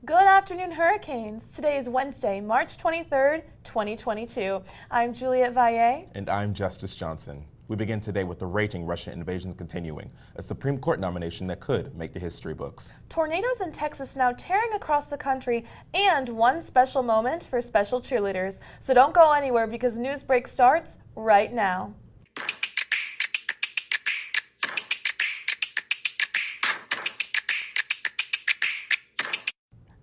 Good afternoon, Hurricanes. Today is Wednesday, March 23rd, 2022. I'm Juliette Valle. And I'm Justice Johnson. We begin today with the raging Russian invasion continuing, a Supreme Court nomination that could make the history books. Tornadoes in Texas now tearing across the country, and one special moment for special cheerleaders. So don't go anywhere because NewsBreak starts right now.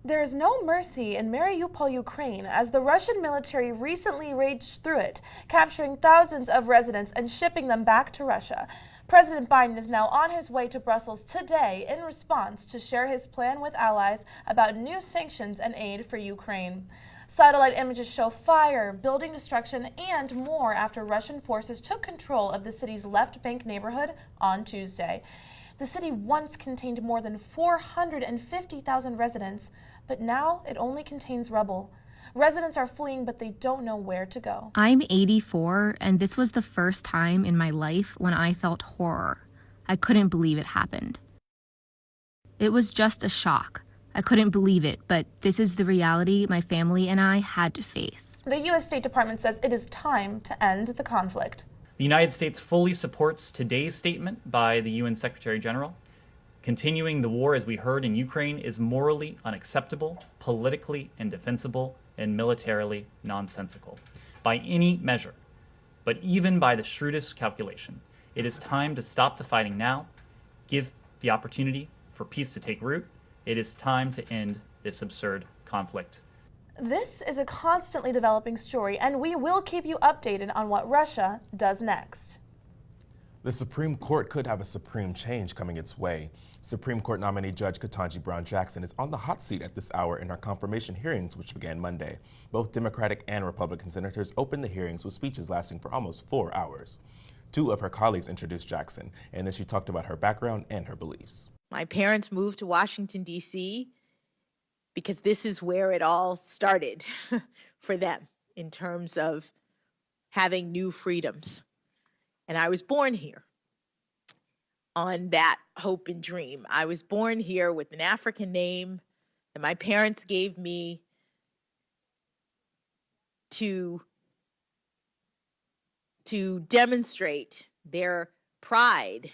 There is no mercy in Mariupol, Ukraine, as the Russian military recently raged through it, capturing thousands of residents and shipping them back to Russia. President Biden is now on his way to Brussels today in response to share his plan with allies about new sanctions and aid for Ukraine. Satellite images show fire, building destruction, and more after Russian forces took control of the city's left bank neighborhood on Tuesday. The city once contained more than 450,000 residents, but now it only contains rubble. Residents are fleeing, but they don't know where to go. I'm 84, and this was the first time in my life when I felt horror. I couldn't believe it happened. It was just a shock. I couldn't believe it, but this is the reality my family and I had to face. The U.S. State Department says it is time to end the conflict. The United States fully supports today's statement by the UN Secretary General. Continuing the war, as we heard, in Ukraine is morally unacceptable, politically indefensible, and militarily nonsensical by any measure. But even by the shrewdest calculation, it is time to stop the fighting now, give the opportunity for peace to take root. It is time to end this absurd conflict. This is a constantly developing story, and we will keep you updated on what Russia does next. The Supreme Court could have a supreme change coming its way. Supreme Court nominee Judge Ketanji Brown Jackson is on the hot seat at this hour in her confirmation hearings, which began Monday. Both Democratic and Republican senators opened the hearings with speeches lasting for almost 4 hours. Two of her colleagues introduced Jackson, and then she talked about her background and her beliefs. My parents moved to Washington, D.C. because this is where it all started for them in terms of having new freedoms. And I was born here on that hope and dream. I was born here with an African name that my parents gave me to demonstrate their pride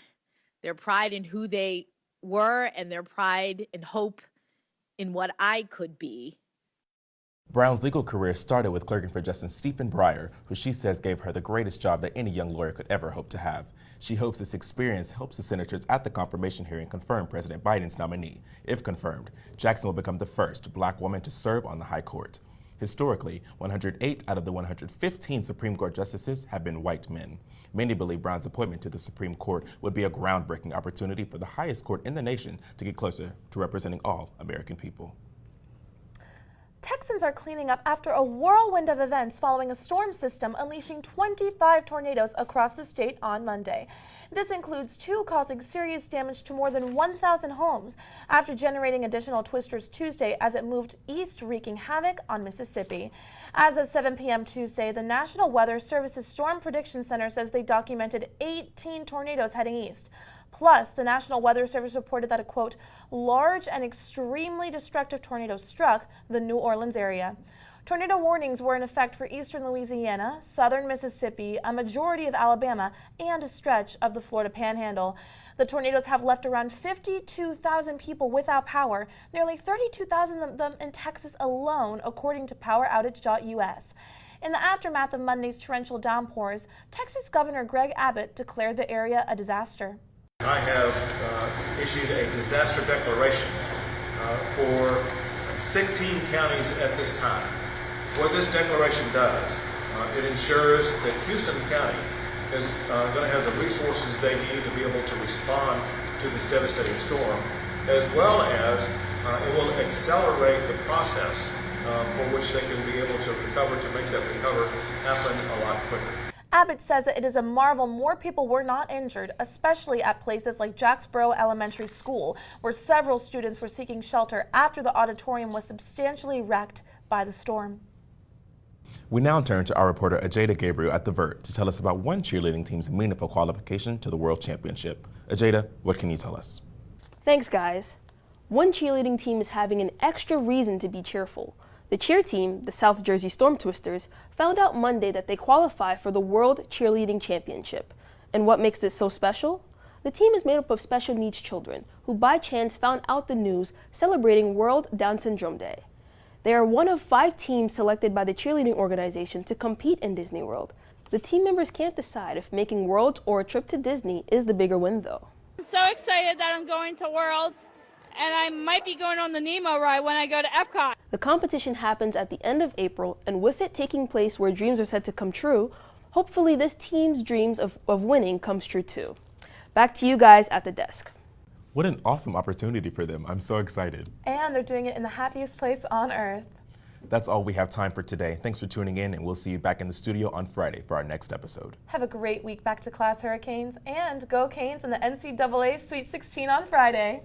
in who they were and their pride and hope in what I could be. Brown's legal career started with clerking for Justice Stephen Breyer, who she says gave her the greatest job that any young lawyer could ever hope to have. She hopes this experience helps the senators at the confirmation hearing confirm President Biden's nominee. If confirmed, Jackson will become the first Black woman to serve on the High Court. Historically, 108 out of the 115 Supreme Court justices have been white men. Many believe Brown's appointment to the Supreme Court would be a groundbreaking opportunity for the highest court in the nation to get closer to representing all American people. Texans are cleaning up after a whirlwind of events following a storm system unleashing 25 tornadoes across the state on Monday. This includes 2 causing serious damage to more than 1,000 homes after generating additional twisters Tuesday as it moved east, wreaking havoc on Mississippi. As of 7 p.m. Tuesday, the National Weather Service's Storm Prediction Center says they documented 18 tornadoes heading east. Plus, the National Weather Service reported that a, quote, large and extremely destructive tornado struck the New Orleans area. Tornado warnings were in effect for eastern Louisiana, southern Mississippi, a majority of Alabama, and a stretch of the Florida Panhandle. The tornadoes have left around 52,000 people without power, nearly 32,000 of them in Texas alone, according to PowerOutage.us. In the aftermath of Monday's torrential downpours, Texas Governor Greg Abbott declared the area a disaster. I have issued a disaster declaration for 16 counties at this time. What this declaration does, it ensures that Houston County is going to have the resources they need to be able to respond to this devastating storm, as well as it will accelerate the process for which they can be able to recover, to make that recover happen a lot quicker. Abbott says that it is a marvel more people were not injured, especially at places like Jacksboro Elementary School, where several students were seeking shelter after the auditorium was substantially wrecked by the storm. We now turn to our reporter Ajada Gabriel at The Vert to tell us about one cheerleading team's meaningful qualification to the World Championship. Ajada, what can you tell us? Thanks, guys. one cheerleading team is having an extra reason to be cheerful. The cheer team, the South Jersey Storm Twisters, found out Monday that they qualify for the World Cheerleading Championship. And what makes this so special? The team is made up of special needs children who by chance found out the news celebrating World Down Syndrome Day. They are one of 5 teams selected by the cheerleading organization to compete in Disney World. The team members can't decide if making Worlds or a trip to Disney is the bigger win, though. I'm so excited that I'm going to Worlds, and I might be going on the Nemo ride when I go to Epcot. The competition happens at the end of April, and with it taking place where dreams are said to come true, hopefully this team's dreams of winning comes true too. Back to you guys at the desk. What an awesome opportunity for them. I'm so excited. And they're doing it in the happiest place on earth. That's all we have time for today. Thanks for tuning in, and we'll see you back in the studio on Friday for our next episode. Have a great week back to class, Hurricanes, and go Canes in the NCAA Sweet 16 on Friday.